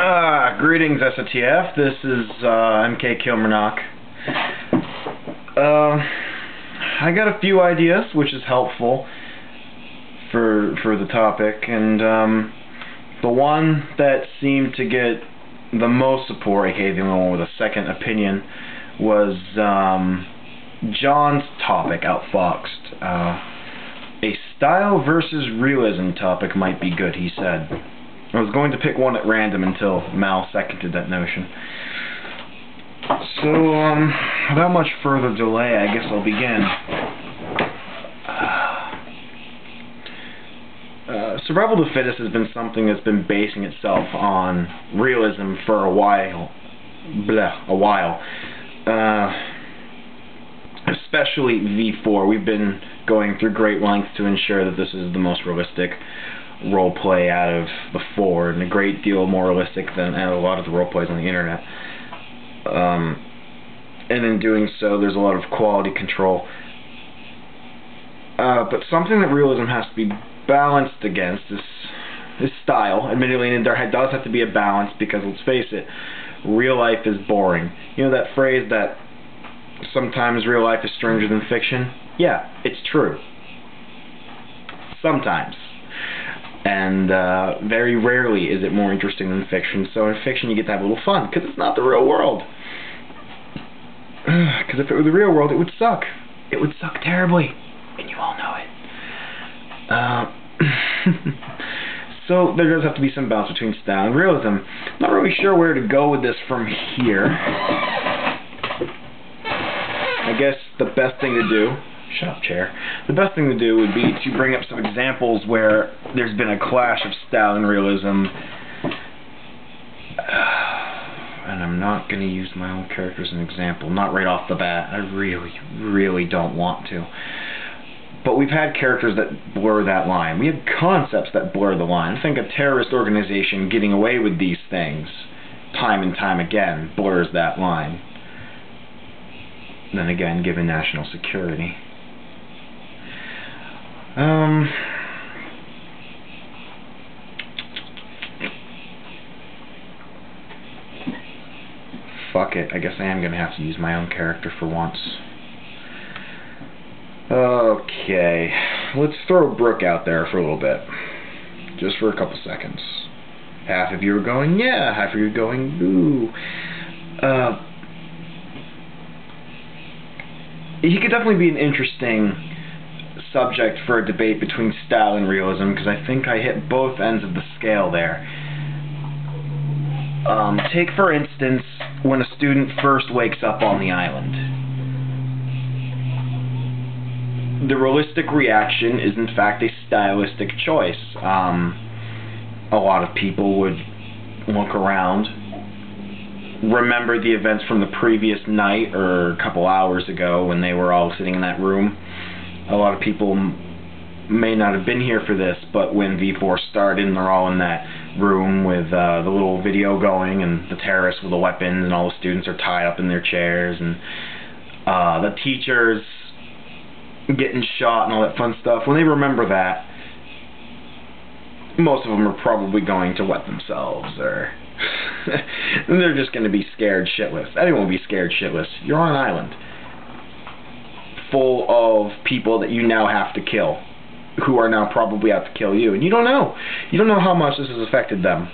Greetings SATF, this is MK Kilmernock. I got a few ideas, which is helpful for the topic, and the one that seemed to get the most support, aka the one with a second opinion, was John's topic, Outfoxed. A style versus realism topic might be good, he said. I was going to pick one at random until Mal seconded that notion. So, without much further delay, I guess I'll begin. Survival of the fittest has been something that's been basing itself on realism for a while. Especially V4. We've been going through great lengths to ensure that this is the most realistic roleplay out of the four, and a great deal more realistic than a lot of the roleplays on the internet. And in doing so, there's a lot of quality control. But something that realism has to be balanced against is style. Admittedly, and there does have to be a balance, because let's face it, real life is boring. You know that phrase that sometimes real life is stranger than fiction? Yeah, it's true. Sometimes. And very rarely is it more interesting than fiction. So in fiction you get to have a little fun, because it's not the real world. Because if it were the real world, it would suck. It would suck terribly. And you all know it. So there does have to be some balance between style and realism. I'm not really sure where to go with this from here. I guess the best thing to do... Shut up, chair. The best thing to do would be to bring up some examples where there's been a clash of style and realism. And I'm not going to use my own character as an example. Not right off the bat. I really don't want to. But we've had characters that blur that line. We have concepts that blur the line. I think a terrorist organization getting away with these things time and time again blurs that line. Then again, given national security. Fuck it, I guess I am gonna have to use my own character for once. Okay, let's throw Brooke out there for a little bit. Just for a couple seconds. Half of you are going, yeah, half of you are going, boo. He could definitely be an interesting subject for a debate between style and realism, because I think I hit both ends of the scale there. Take for instance when a student first wakes up on the island. The realistic reaction is in fact a stylistic choice. A lot of people would look around, remember the events from the previous night or a couple hours ago when they were all sitting in that room. A lot of people may not have been here for this, but when V4 started and they're all in that room with the little video going, and the terrorists with the weapons, and all the students are tied up in their chairs, and the teachers getting shot and all that fun stuff, when they remember that, most of them are probably going to wet themselves, or and they're just going to be scared shitless. Anyone will be scared shitless. You're on an island full of people that you now have to kill, who are now probably out to kill you, and you don't know. You don't know how much this has affected them.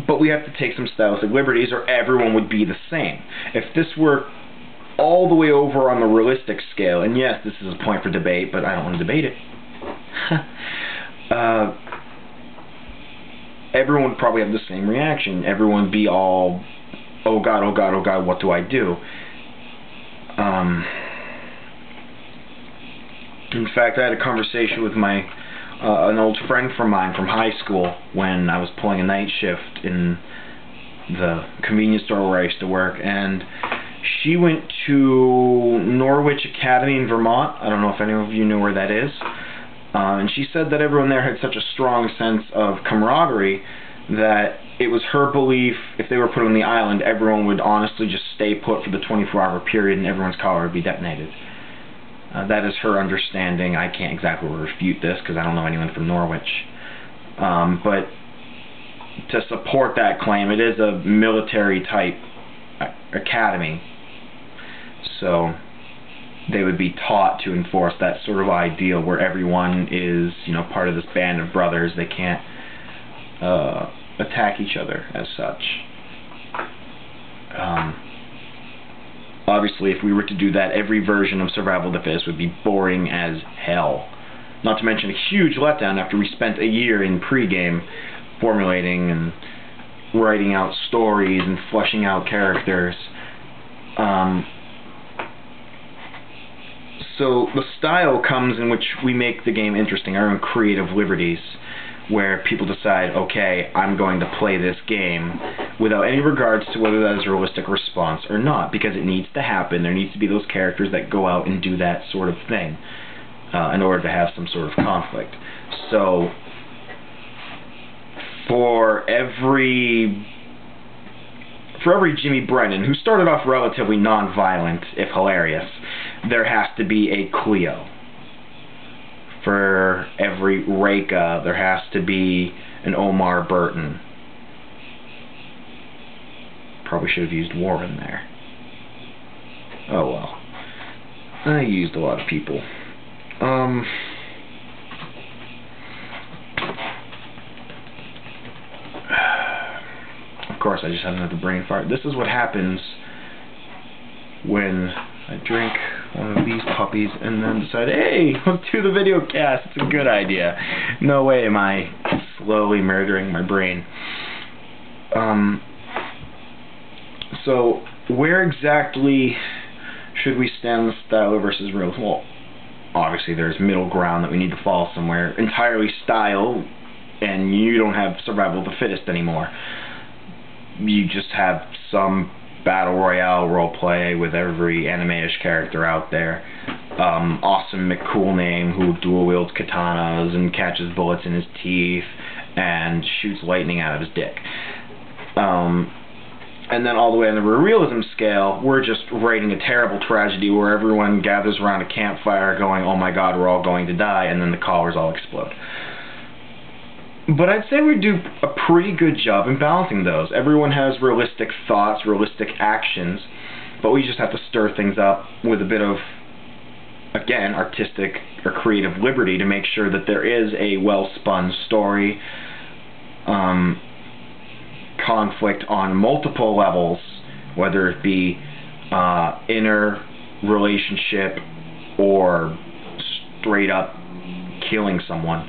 But we have to take some stylistic liberties, or everyone would be the same. If this were all the way over on the realistic scale, and yes, this is a point for debate, but I don't want to debate it. Everyone would probably have the same reaction. Everyone would be all, oh God, oh God, oh God, what do I do? In fact, I had a conversation with an old friend from mine from high school when I was pulling a night shift in the convenience store where I used to work, and she went to Norwich Academy in Vermont. I don't know if any of you know where that is. And she said that everyone there had such a strong sense of camaraderie that it was her belief if they were put on the island, everyone would honestly just stay put for the 24-hour period and everyone's collar would be detonated. That is her understanding. I can't exactly refute this because I don't know anyone from Norwich. But to support that claim, it is a military-type academy. So they would be taught to enforce that sort of ideal where everyone is, part of this band of brothers. They can't attack each other as such. Obviously, if we were to do that, every version of Survival of the Fittest would be boring as hell. Not to mention a huge letdown after we spent a year in pregame formulating and writing out stories and fleshing out characters. So the style comes in which we make the game interesting, our own creative liberties, where people decide, okay, I'm going to play this game without any regards to whether that is a realistic response or not, because it needs to happen. There needs to be those characters that go out and do that sort of thing in order to have some sort of conflict. So for every Jimmy Brennan, who started off relatively non-violent, if hilarious, there has to be a Cleo. For every Reka, there has to be an Omar Burton. Probably should have used Warren there. Oh well. I used a lot of people. Of course, I just had another brain fart. This is what happens when I drink one of these puppies and then decide, hey, let's do the video cast. It's a good idea. No way am I slowly murdering my brain. So where exactly should we stand on style versus realism? Well, obviously there's middle ground that we need to fall somewhere. Entirely style, and you don't have Survival of the Fittest anymore. You just have some battle royale roleplay with every anime-ish character out there. Awesome McCool name who dual wields katanas and catches bullets in his teeth and shoots lightning out of his dick. And then all the way on the realism scale, we're just writing a terrible tragedy where everyone gathers around a campfire going, oh my god, we're all going to die, and then the collars all explode. But I'd say we do a pretty good job in balancing those. Everyone has realistic thoughts, realistic actions, but we just have to stir things up with a bit of, again, artistic or creative liberty to make sure that there is a well-spun story, conflict on multiple levels, whether it be inner relationship or straight up killing someone.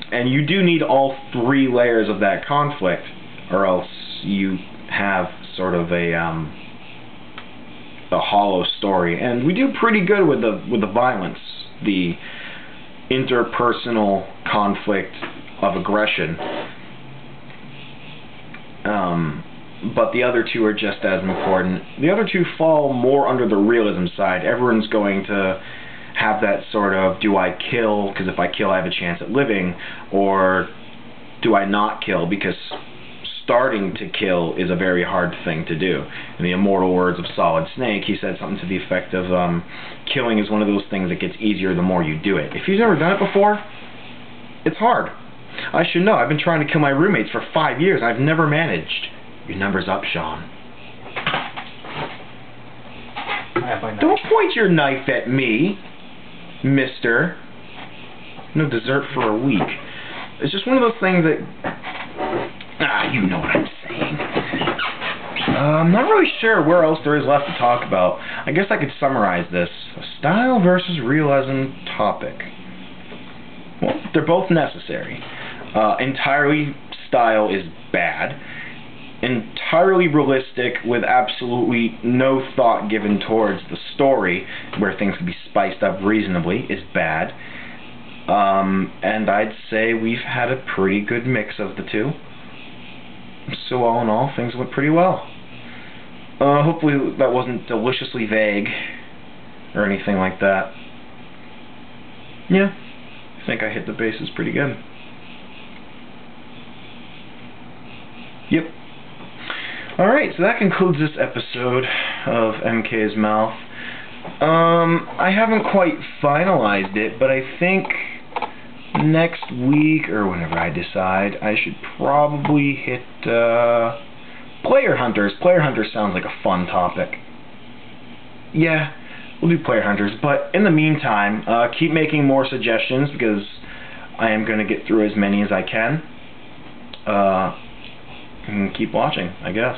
And you do need all three layers of that conflict, or else you have sort of a hollow story. And we do pretty good with the violence, the interpersonal conflict of aggression. But the other two are just as important. The other two fall more under the realism side. Everyone's going to have that sort of, do I kill because if I kill I have a chance at living, or do I not kill because starting to kill is a very hard thing to do. In the immortal words of Solid Snake, he said something to the effect of, killing is one of those things that gets easier the more you do it. If you've never done it before, it's hard. I should know. I've been trying to kill my roommates for 5 years. I've never managed. Your number's up, Sean. Don't point your knife at me, mister. No dessert for a week. It's just one of those things that... you know what I'm saying. I'm not really sure where else there is left to talk about. I guess I could summarize this. A style versus realism topic. Well, they're both necessary. Entirely style is bad. Entirely realistic with absolutely no thought given towards the story, where things can be spiced up reasonably, is bad. And I'd say we've had a pretty good mix of the two. So all in all, things went pretty well. Hopefully that wasn't deliciously vague or anything like that. Yeah, I think I hit the bases pretty good. Yep. Alright, so that concludes this episode of MK's Mouth. I haven't quite finalized it, but I think next week, or whenever I decide, I should probably hit Player Hunters. Player Hunters sounds like a fun topic. Yeah, we'll do Player Hunters, but in the meantime, keep making more suggestions, because I am going to get through as many as I can. And keep watching, I guess.